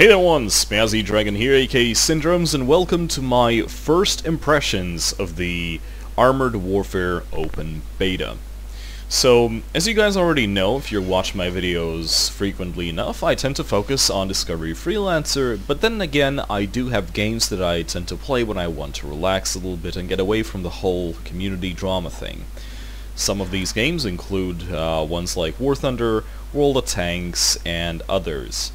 Hey there one, Spazzy Dragon here, aka Syndromes, and welcome to my first impressions of the Armored Warfare Open Beta. So, as you guys already know, if you watch my videos frequently enough, I tend to focus on Discovery Freelancer, but then again, I do have games that I tend to play when I want to relax a little bit and get away from the whole community drama thing. Some of these games include ones like War Thunder, World of Tanks, and others.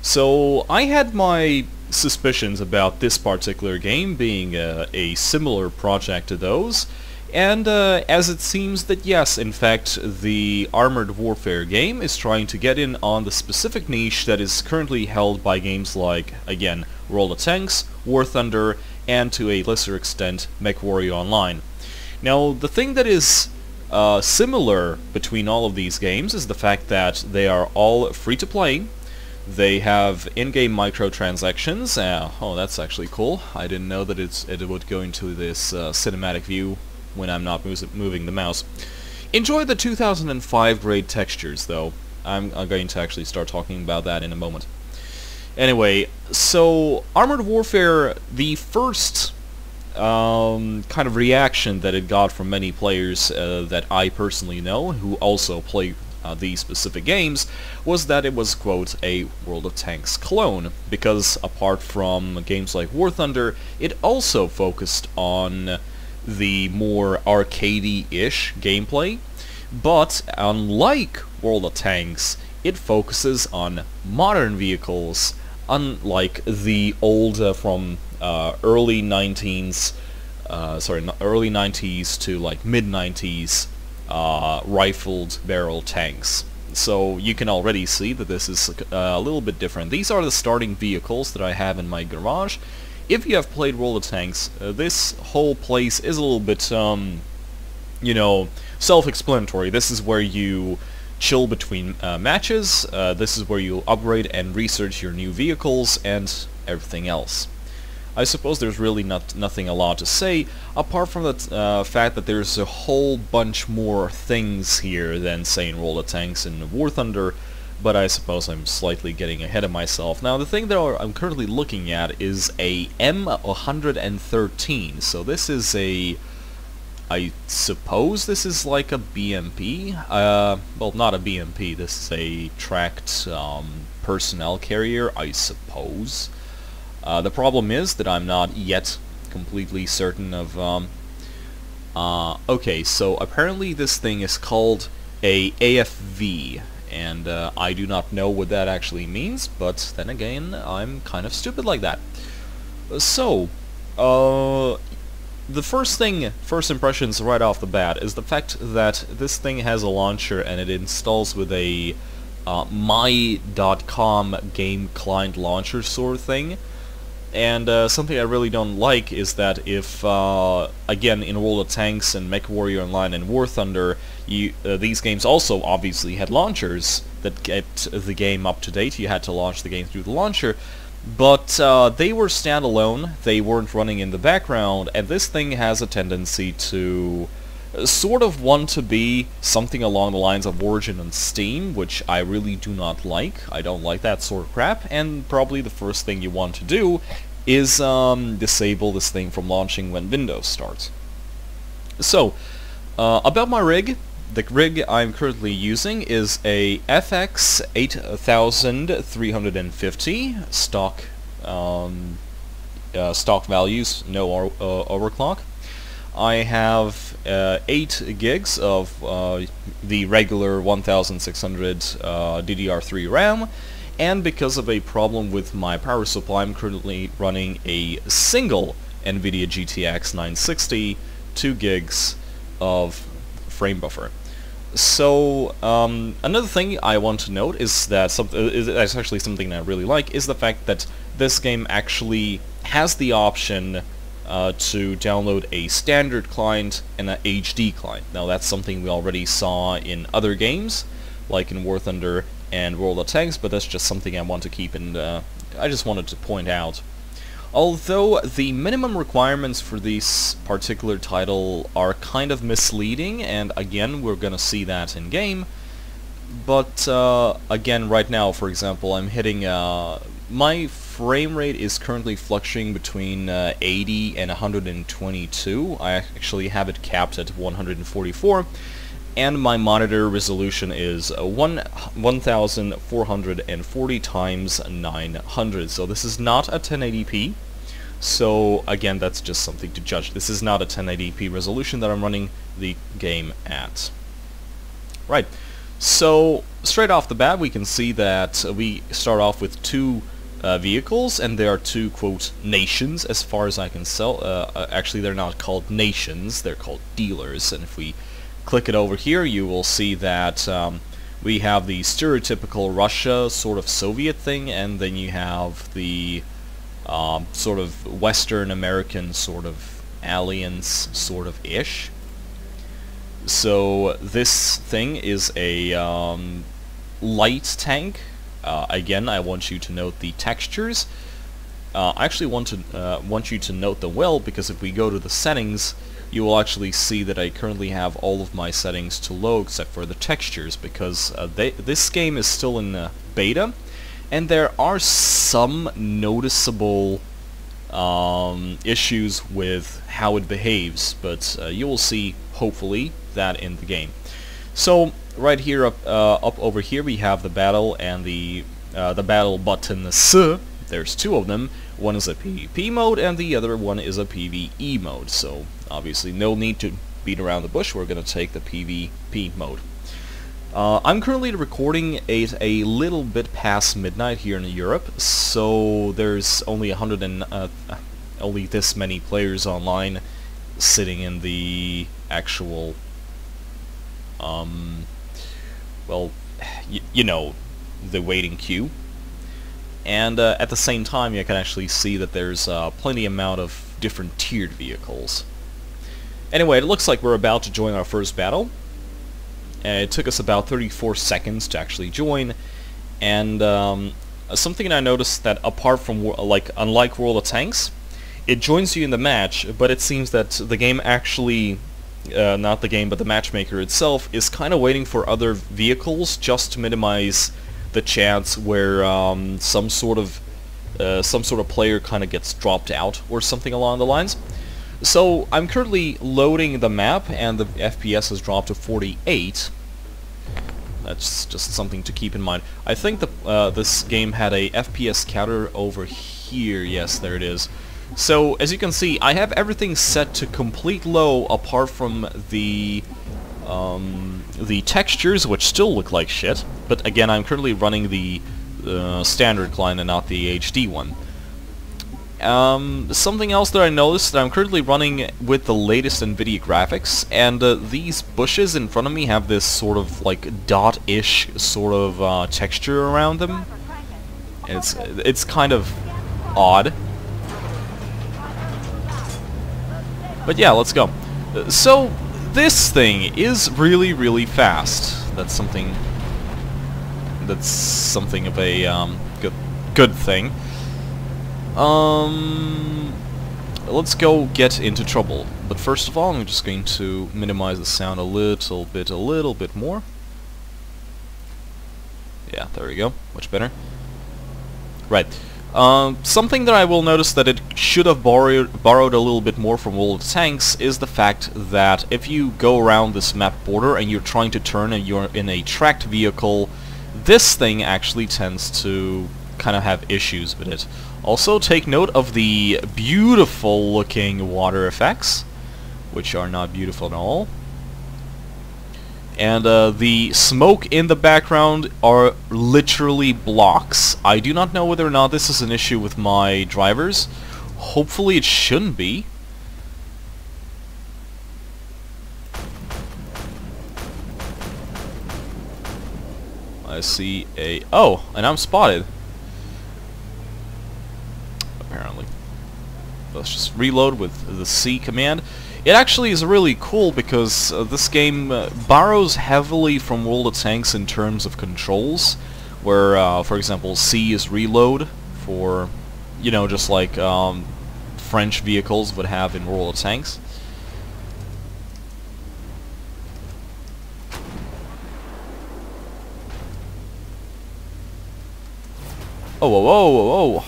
So I had my suspicions about this particular game being a similar project to those, and as it seems that yes, in fact, the Armored Warfare game is trying to get in on the specific niche that is currently held by games like, again, World of Tanks, War Thunder, and to a lesser extent, MechWarrior Online. Now, the thing that is similar between all of these games is the fact that they are all free-to-play. They have in-game microtransactions. Oh, that's actually cool. I didn't know that it would go into this cinematic view when I'm not moving the mouse. Enjoy the 2005 grade textures, though. I'm going to actually start talking about that in a moment. Anyway, so Armored Warfare, the first kind of reaction that it got from many players that I personally know, who also play these specific games, was that it was, quote, a World of Tanks clone, because apart from games like War Thunder, it also focused on the more arcadey-ish gameplay, but unlike World of Tanks, it focuses on modern vehicles, unlike the old from early 90s to like mid-90s rifled barrel tanks. So you can already see that this is a little bit different. These are the starting vehicles that I have in my garage. If you have played World of Tanks, this whole place is a little bit, you know, self-explanatory. This is where you chill between matches, this is where you upgrade and research your new vehicles and everything else. I suppose there's really nothing a lot to say, apart from the fact that there's a whole bunch more things here than, say, in World of Tanks and War Thunder, but I suppose I'm slightly getting ahead of myself. Now, the thing that I'm currently looking at is a M113, so this is a... I suppose this is like a BMP? Well, not a BMP, this is a tracked personnel carrier, I suppose. The problem is that I'm not yet completely certain of, okay, so apparently this thing is called a AFV, and I do not know what that actually means, but then again, I'm kind of stupid like that. So, the first impressions right off the bat is the fact that this thing has a launcher and it installs with a my.com game client launcher sort of thing. And something I really don't like is that if, again, in World of Tanks and MechWarrior Online and War Thunder, these games also obviously had launchers that kept the game up to date. You had to launch the game through the launcher, but they were standalone, they weren't running in the background, and this thing has a tendency to sort of want to be something along the lines of Origin and Steam, which I really do not like. I don't like that sort of crap, and probably the first thing you want to do is disable this thing from launching when Windows starts. So, about my rig, the rig I'm currently using is a FX 8350 stock stock values, no overclock. I have 8 gigs of the regular 1600 DDR3 RAM, and because of a problem with my power supply, I'm currently running a single NVIDIA GTX 960, 2 gigs of frame buffer. So, another thing I want to note is that it's actually something that I really like, is the fact that this game actually has the option to download a standard client and an HD client. Now that's something we already saw in other games, like in War Thunder and World of Tanks, but that's just something I want to keep in, I just wanted to point out. Although the minimum requirements for this particular title are kind of misleading, and again, we're gonna see that in game, but again, right now, for example, I'm hitting my frame rate is currently fluctuating between 80 and 122. I actually have it capped at 144, and my monitor resolution is 1440 times 900. So this is not a 1080p. So again, that's just something to judge. This is not a 1080p resolution that I'm running the game at. Right. So straight off the bat, we can see that we start off with two vehicles, and there are two, quote, nations as far as I can tell. Actually, they're not called nations, they're called dealers. And if we click it over here, you will see that we have the stereotypical Russia sort of Soviet thing, and then you have the sort of Western American sort of alliance sort of ish. So this thing is a light tank. Again, I want you to note the textures. I actually want you to note them well, because if we go to the settings, you will actually see that I currently have all of my settings to low except for the textures, because this game is still in beta, and there are some noticeable issues with how it behaves, but you will see, hopefully, that in the game. So right here, up over here, we have the battle and the battle buttons. There's two of them. One is a PvP mode, and the other one is a PvE mode. So obviously, no need to beat around the bush. We're going to take the PvP mode. I'm currently recording at a little bit past midnight here in Europe, so there's only only this many players online sitting in the actual well, you know, the waiting queue. And at the same time, you can actually see that there's plenty amount of different tiered vehicles. Anyway, it looks like we're about to join our first battle. It took us about 34 seconds to actually join, and something I noticed that apart from, unlike World of Tanks, it joins you in the match, but it seems that the game actually, not the game, but the matchmaker itself, is kind of waiting for other vehicles just to minimize the chance where some sort of player kind of gets dropped out or something along the lines. So I'm currently loading the map, and the FPS has dropped to 48. That's just something to keep in mind. I think this game had a FPS counter over here. Yes, there it is. So as you can see, I have everything set to complete low apart from the textures, which still look like shit. But again, I'm currently running the standard client and not the HD one. Something else that I noticed, that I'm currently running with the latest NVIDIA graphics, and these bushes in front of me have this sort of like dot-ish sort of texture around them. It's kind of odd. But yeah, let's go. So this thing is really, really fast. That's something of a good thing. Let's go get into trouble. But first of all, I'm just going to minimize the sound a little bit more. Yeah, there we go. Much better. Right. Something that I will notice that it should have borrowed a little bit more from World of Tanks is the fact that if you go around this map border and you're trying to turn and you're in a tracked vehicle, this thing actually tends to kind of have issues with it. Also, take note of the beautiful looking water effects, which are not beautiful at all. And the smoke in the background are literally blocks. I do not know whether or not this is an issue with my drivers. Hopefully it shouldn't be. I see a... Oh, and I'm spotted. Apparently. Let's just reload with the C command. It actually is really cool because this game borrows heavily from World of Tanks in terms of controls, where, for example, C is reload for, you know, just like French vehicles would have in World of Tanks. Oh, whoa, whoa, whoa, whoa.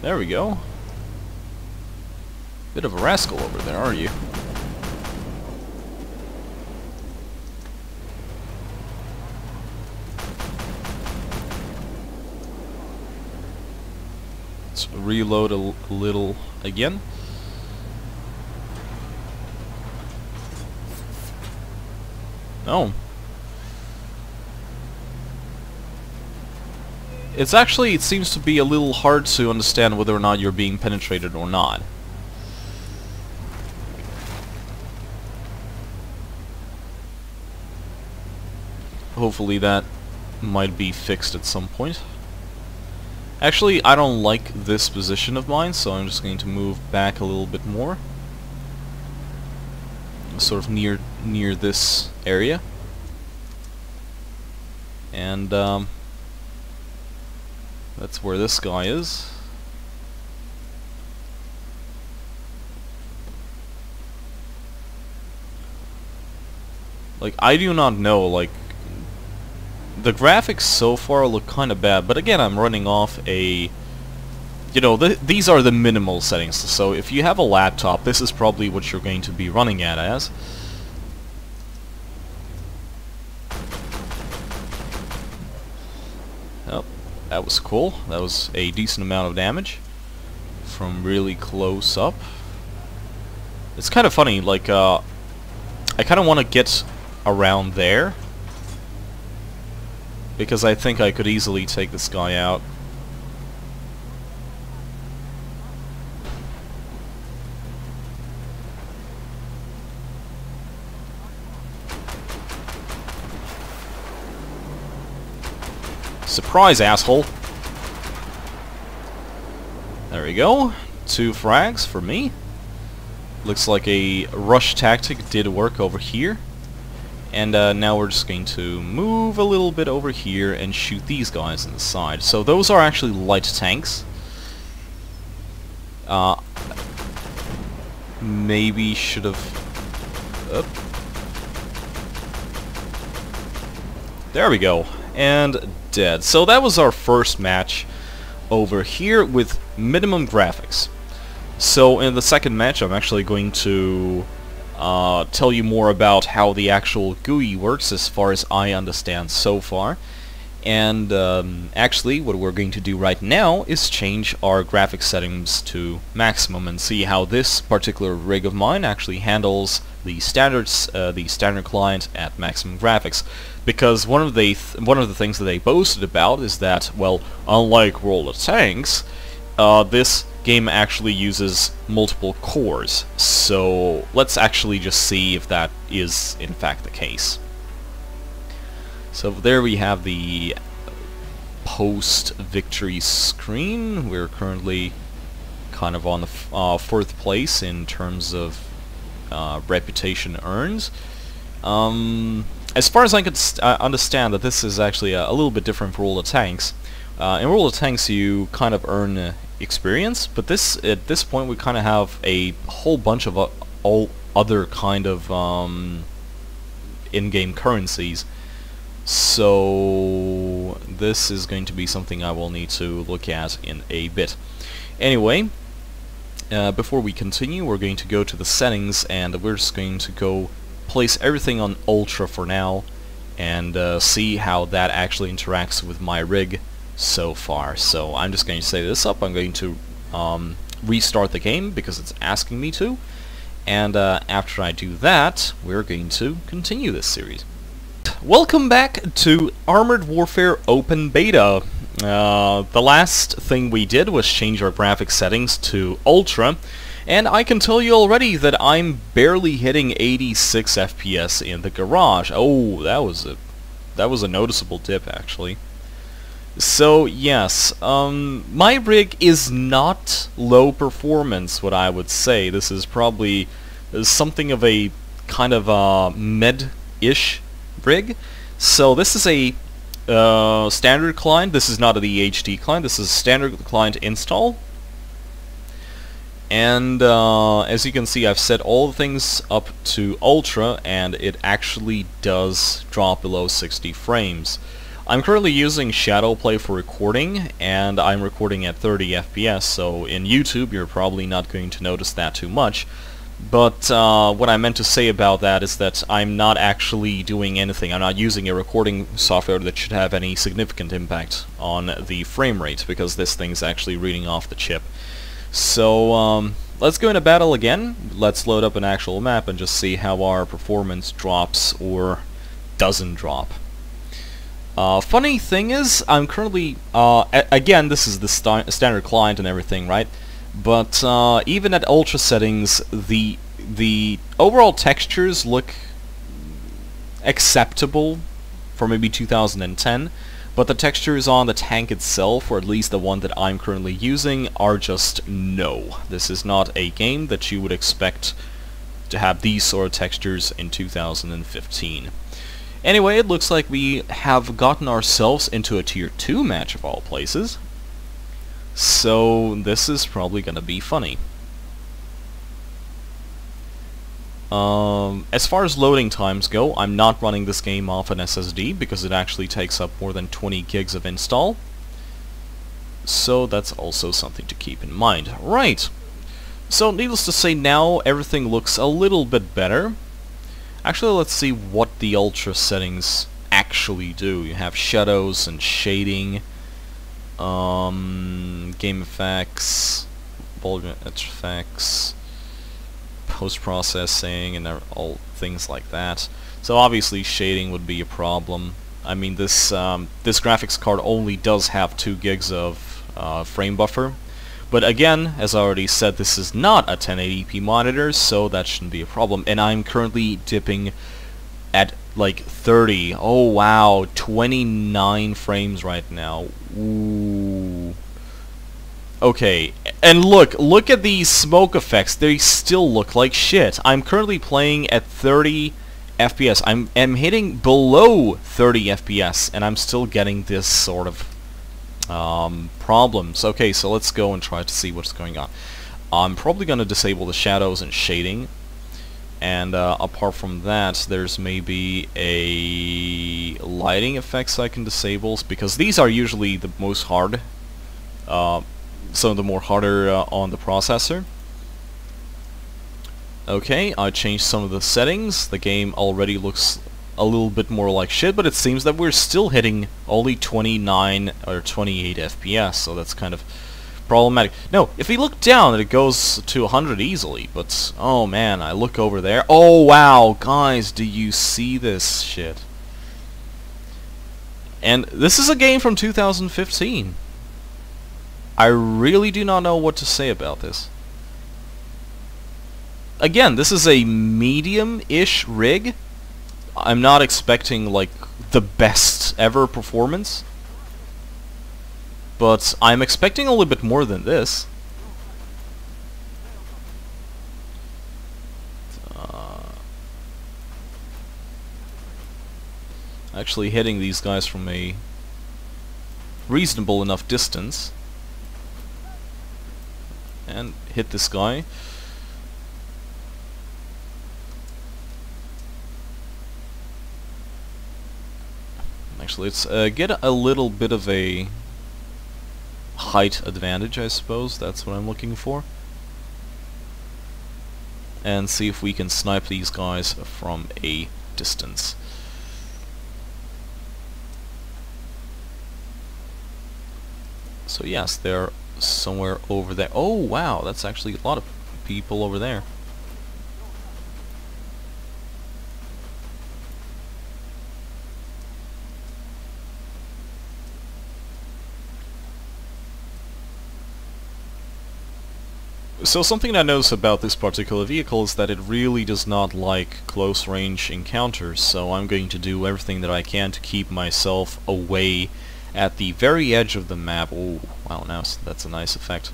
There we go. Bit of a rascal over there, are you? Let's reload a little again. Oh. It seems to be a little hard to understand whether or not you're being penetrated or not. Hopefully that might be fixed at some point. Actually, I don't like this position of mine, so I'm just going to move back a little bit more. Sort of near this area. And that's where this guy is. Like, I do not know, like, the graphics so far look kind of bad, but again, I'm running off a... You know, these are the minimal settings, so if you have a laptop, this is probably what you're going to be running at as. Oh, that was cool. That was a decent amount of damage from really close up. It's kind of funny, like, I kind of want to get around there, because I think I could easily take this guy out. Surprise, asshole! There we go. 2 frags for me. Looks like a rush tactic did work over here. And now we're just going to move a little bit over here and shoot these guys in the side. So those are actually light tanks. Maybe should have... There we go. And dead. So that was our first match over here with minimum graphics. So in the second match I'm actually going to tell you more about how the actual GUI works as far as I understand so far. And actually what we're going to do right now is change our graphics settings to maximum and see how this particular rig of mine actually handles the standard client at maximum graphics. Because one of the things that they boasted about is that, well, unlike World of Tanks, this game actually uses multiple cores. So let's actually just see if that is in fact the case. So there we have the post-victory screen. We're currently kind of on the 4th place in terms of reputation earned. As far as I could understand, that this is actually a little bit different for World of Tanks. In World of Tanks you kind of earn experience, but at this point we kind of have a whole bunch of all other kind of in-game currencies. So this is going to be something I will need to look at in a bit. Anyway, before we continue, we're going to go to the settings, and we're just going to go place everything on Ultra for now, and see how that actually interacts with my rig so far. So I'm just going to say this up. I'm going to restart the game because it's asking me to, and after I do that, we're going to continue this series. Welcome back to Armored Warfare Open Beta. The last thing we did was change our graphics settings to Ultra, and I can tell you already that I'm barely hitting 86 FPS in the garage. Oh, that was a noticeable dip, actually. So yes, my rig is not low performance, what I would say. This is probably something of a kind of med-ish rig. So this is a standard client. This is not the HD client. This is a standard client install. And as you can see, I've set all the things up to Ultra, and it actually does drop below 60 frames. I'm currently using Shadowplay for recording, and I'm recording at 30 FPS, so in YouTube you're probably not going to notice that too much. But what I meant to say about that is that I'm not actually doing anything. I'm not using a recording software that should have any significant impact on the frame rate, because this thing's actually reading off the chip. So let's go into battle again. Let's load up an actual map and just see how our performance drops or doesn't drop. Funny thing is, I'm currently, again, this is the standard client and everything, right? But even at ultra settings, the overall textures look acceptable for maybe 2010, but the textures on the tank itself, or at least the one that I'm currently using, are just no. This is not a game that you would expect to have these sort of textures in 2015. Anyway, it looks like we have gotten ourselves into a Tier 2 match of all places. So this is probably gonna be funny. As far as loading times go, I'm not running this game off an SSD because it actually takes up more than 20 gigs of install. So that's also something to keep in mind. Right. So needless to say, now everything looks a little bit better. Actually, let's see what the ultra settings actually do. You have shadows and shading. Game effects, bullet effects, post-processing, and all things like that. So obviously shading would be a problem. I mean, this graphics card only does have 2 gigs of frame buffer, but again, as I already said, this is not a 1080p monitor, so that shouldn't be a problem. And I'm currently dipping at like 30. Oh wow, 29 frames right now. Ooh. Okay, and look at these smoke effects. They still look like shit. I'm currently playing at 30 FPS. I'm hitting below 30 FPS, and I'm still getting this sort of problems. Okay, so let's go and try to see what's going on. I'm probably going to disable the shadows and shading. And apart from that, there's maybe a lighting effects I can disable, because these are usually the most hard, some of the more harder on the processor. Okay, I changed some of the settings. The game already looks a little bit more like shit, but it seems that we're still hitting only 29 or 28 FPS, so that's kind of problematic. No, if we look down, it goes to 100 easily, but oh man, I look over there. Oh wow, guys, do you see this shit? And this is a game from 2015. I really do not know what to say about this. Again, this is a medium-ish rig. I'm not expecting like the best ever performance, but I'm expecting a little bit more than this. Actually hitting these guys from a reasonable enough distance. And hit this guy. Actually, let's get a little bit of a height advantage, I suppose. That's what I'm looking for. And see if we can snipe these guys from a distance. So yes, they're somewhere over there. Oh wow, that's actually a lot of people over there. So something I notice about this particular vehicle is that it really does not like close range encounters, so I'm going to do everything that I can to keep myself away at the very edge of the map. Oh, wow, now that's a nice effect.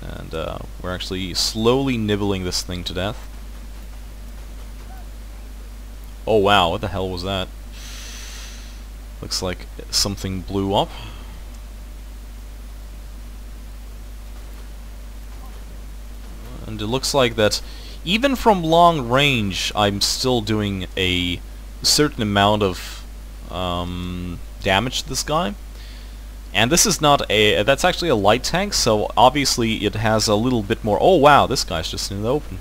And we're actually slowly nibbling this thing to death. Oh wow, what the hell was that? Looks like something blew up. And it looks like that even from long range, I'm still doing a certain amount of damage to this guy. And this is not a... that's actually a light tank, so obviously it has a little bit more... Oh wow, this guy's just in the open.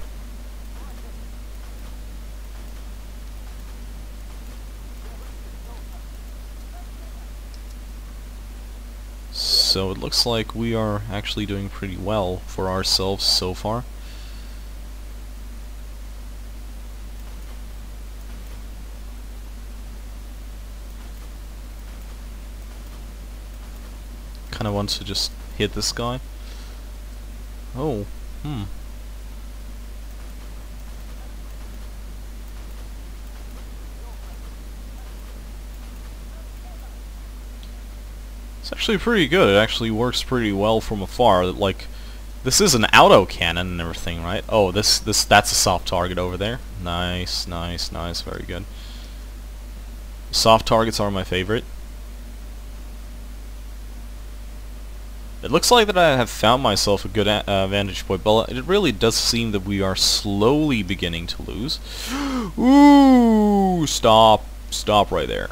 So it looks like we are actually doing pretty well for ourselves so far. Kind of want to just hit this guy. Oh, It's actually pretty good. It actually works pretty well from afar. Like, this is an auto cannon and everything, right? Oh, that's a soft target over there. Nice, nice, nice. Very good. Soft targets are my favorite. It looks like that I have found myself a good vantage point, but it really does seem that we are slowly beginning to lose. Ooh! Stop. Stop right there.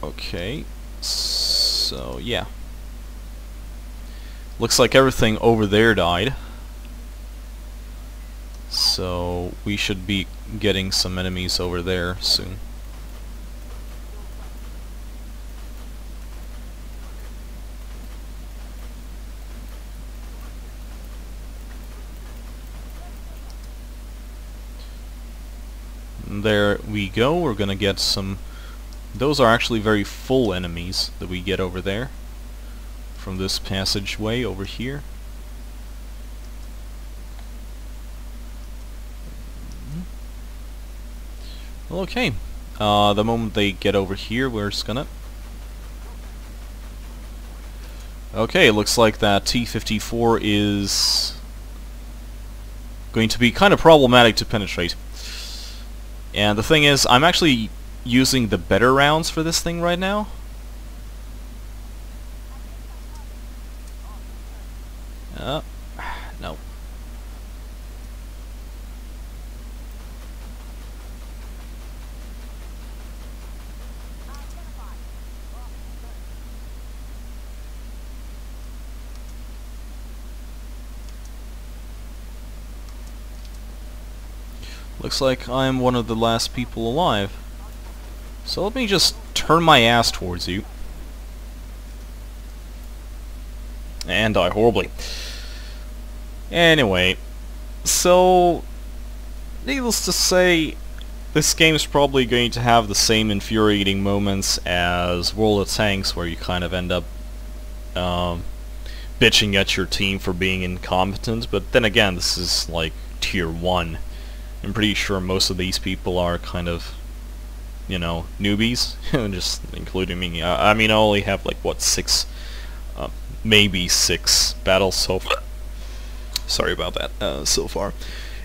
Okay. So, yeah. Looks like everything over there died. So, we should be getting some enemies over there soon. There we go. We're gonna get some... Those are actually very full enemies that we get over there from this passageway over here. Okay. The moment they get over here, we're just gonna... Okay, it looks like that T-54 is going to be kind of problematic to penetrate. And the thing is, I'm actually using the better rounds for this thing right now. No. Looks like I'm one of the last people alive. So let me just turn my ass towards you. And die horribly. Anyway, so needless to say, this game is probably going to have the same infuriating moments as World of Tanks, where you kind of end up bitching at your team for being incompetent. But then again, this is like Tier 1. I'm pretty sure most of these people are kind of, you know, newbies, just including me. I mean, I only have like, what, 6, maybe 6 battles so far. Sorry about that, so far.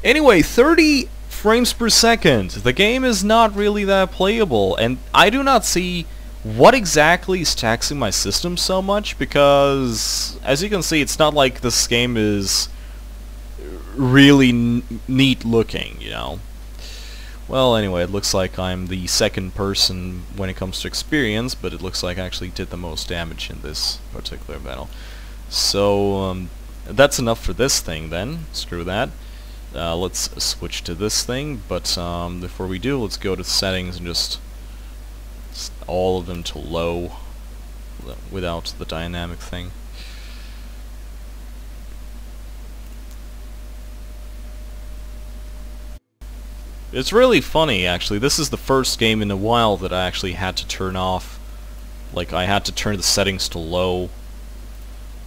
Anyway, 30 frames per second. The game is not really that playable, and I do not see what exactly is taxing my system so much, because, as you can see, it's not like this game is really neat looking, you know. Well, anyway, it looks like I'm the second person when it comes to experience, but it looks like I actually did the most damage in this particular battle. So, that's enough for this thing then. Screw that. Let's switch to this thing, but before we do, let's go to settings and just all of them to low without the dynamic thing. It's really funny, actually. This is the first game in a while that I actually had to turn off. Like, I had to turn the settings to low.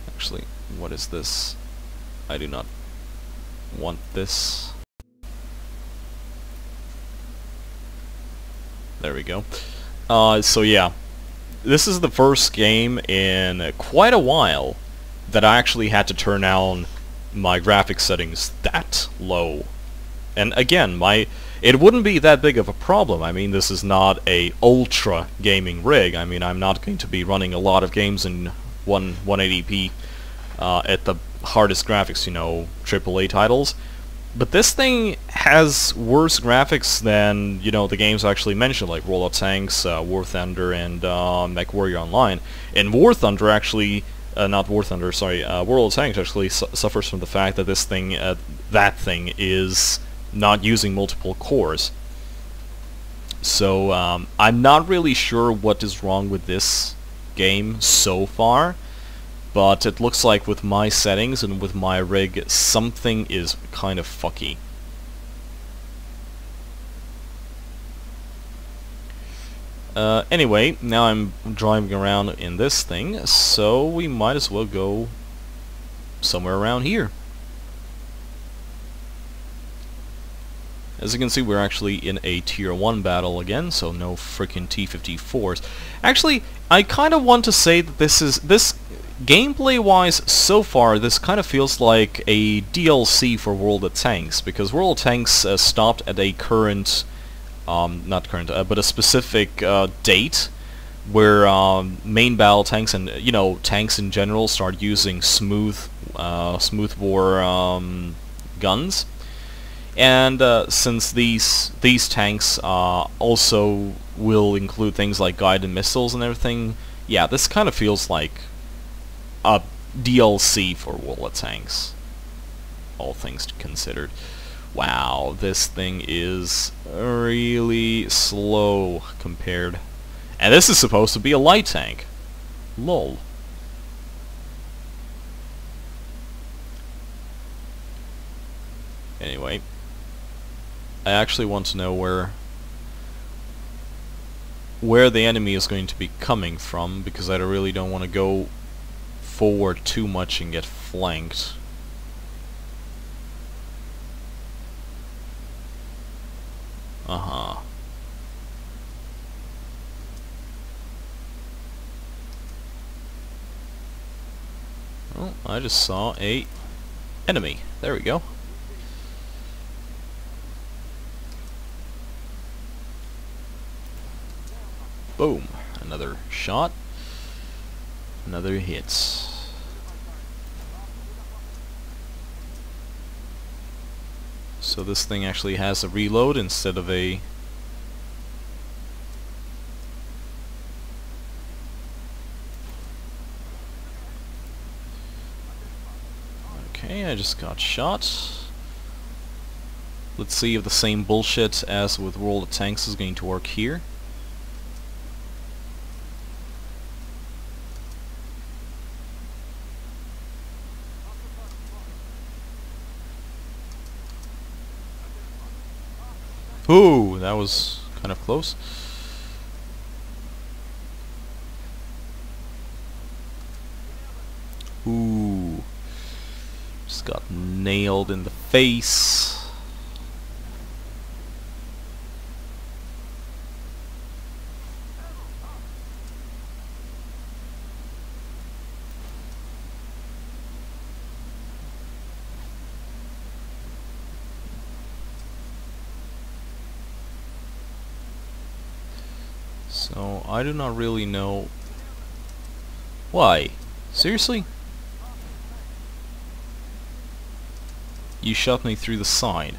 Actually, what is this? I do not want this. There we go. So yeah. This is the first game in quite a while that I actually had to turn down my graphics settings that low. And again, it wouldn't be that big of a problem. I mean, this is not a ultra gaming rig. I mean, I'm not going to be running a lot of games in 180p at the hardest graphics, you know, AAA titles. But this thing has worse graphics than, you know, the games I actually mentioned, like World of Tanks, War Thunder, and MechWarrior Online. And War Thunder actually, not War Thunder, sorry, World of Tanks actually suffers from the fact that this thing, that thing is not using multiple cores. So I'm not really sure what is wrong with this game so far. But it looks like with my settings and with my rig, something is kind of fucky. Anyway, now I'm driving around in this thing, so we might as well go somewhere around here. As you can see, we're actually in a Tier 1 battle again, so no freaking T-54s. Actually, I kind of want to say that this gameplay-wise, so far, this kind of feels like a DLC for World of Tanks, because World of Tanks stopped at a current, not current, but a specific date, where main battle tanks and, you know, tanks in general start using smooth bore guns. And since these tanks also will include things like guided missiles and everything, yeah, this kind of feels like a DLC for World of Tanks, all things considered. Wow, this thing is really slow compared... And this is supposed to be a light tank. Lol. Anyway, I actually want to know where the enemy is going to be coming from, because I really don't want to go forward too much and get flanked. Well, I just saw a enemy. There we go. Boom. Another shot. Another hit. So this thing actually has a reload instead of a... Okay, I just got shot. Let's see if the same bullshit as with World of Tanks is going to work here. Ooh, that was kind of close. Ooh. Just got nailed in the face. So, I do not really know... Why? Seriously? You shot me through the side.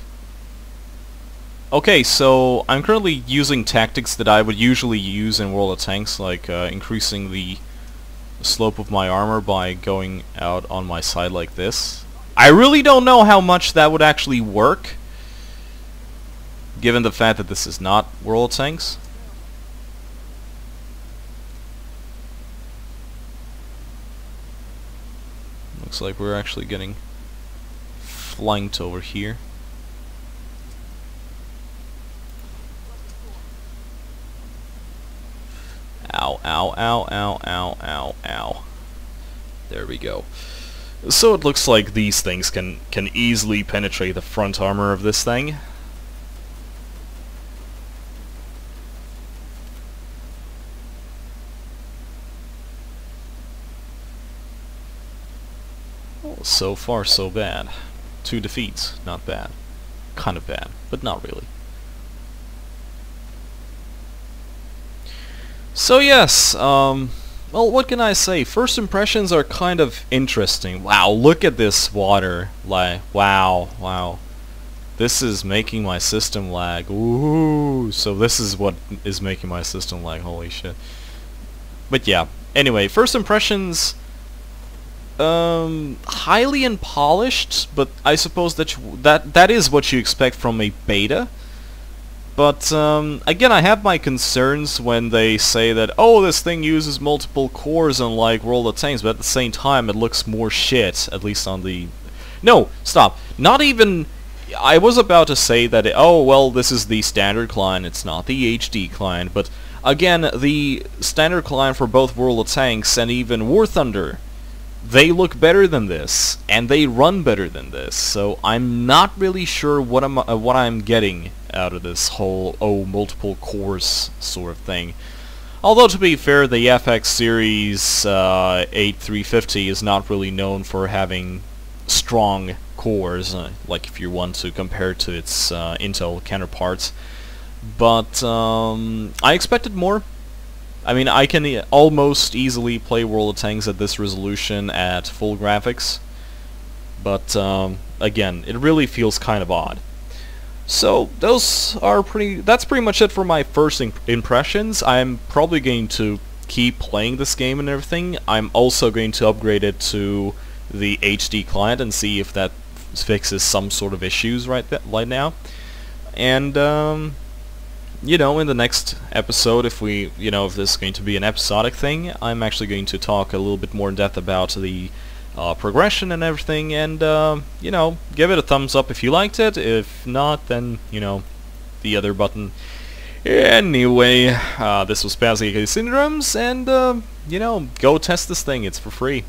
Okay, so I'm currently using tactics that I would usually use in World of Tanks, like increasing the slope of my armor by going out on my side like this. I really don't know how much that would actually work, given the fact that this is not World of Tanks. Looks like we're actually getting flanked over here. Ow, ow, ow, ow, ow, ow, ow. There we go. So it looks like these things can easily penetrate the front armor of this thing. Well, so far so bad. 2 defeats, not bad. Kind of bad, but not really. So yes, well, what can I say? First impressions are kind of interesting. Wow, look at this water. Like, wow, wow. This is making my system lag. Ooh, so this is what is making my system lag. Holy shit. But yeah, anyway, first impressions, highly unpolished, but I suppose that is what you expect from a beta. But again, I have my concerns when they say that, oh, this thing uses multiple cores unlike World of Tanks, but at the same time it looks more shit, at least on the... No, stop. Not even... I was about to say that, oh, well, this is the standard client, it's not the HD client, but again, the standard client for both World of Tanks and even War Thunder, they look better than this, and they run better than this, so I'm not really sure what I'm getting out of this whole, oh, multiple cores sort of thing. Although, to be fair, the FX series 8350 is not really known for having strong cores, like if you want to compare to its Intel counterparts. But I expected more. I mean, I can almost easily play World of Tanks at this resolution at full graphics, but again, it really feels kind of odd. So that's pretty much it for my first impressions. I'm probably going to keep playing this game and everything. I'm also going to upgrade it to the HD client and see if that fixes some sort of issues right now. And you know, in the next episode, if this is going to be an episodic thing, I'm actually going to talk a little bit more in depth about the progression and everything, and you know, give it a thumbs up if you liked it. If not, then you know, the other button. Anyway, this was Pazzy aka Syndromes, and you know, go test this thing. It's for free.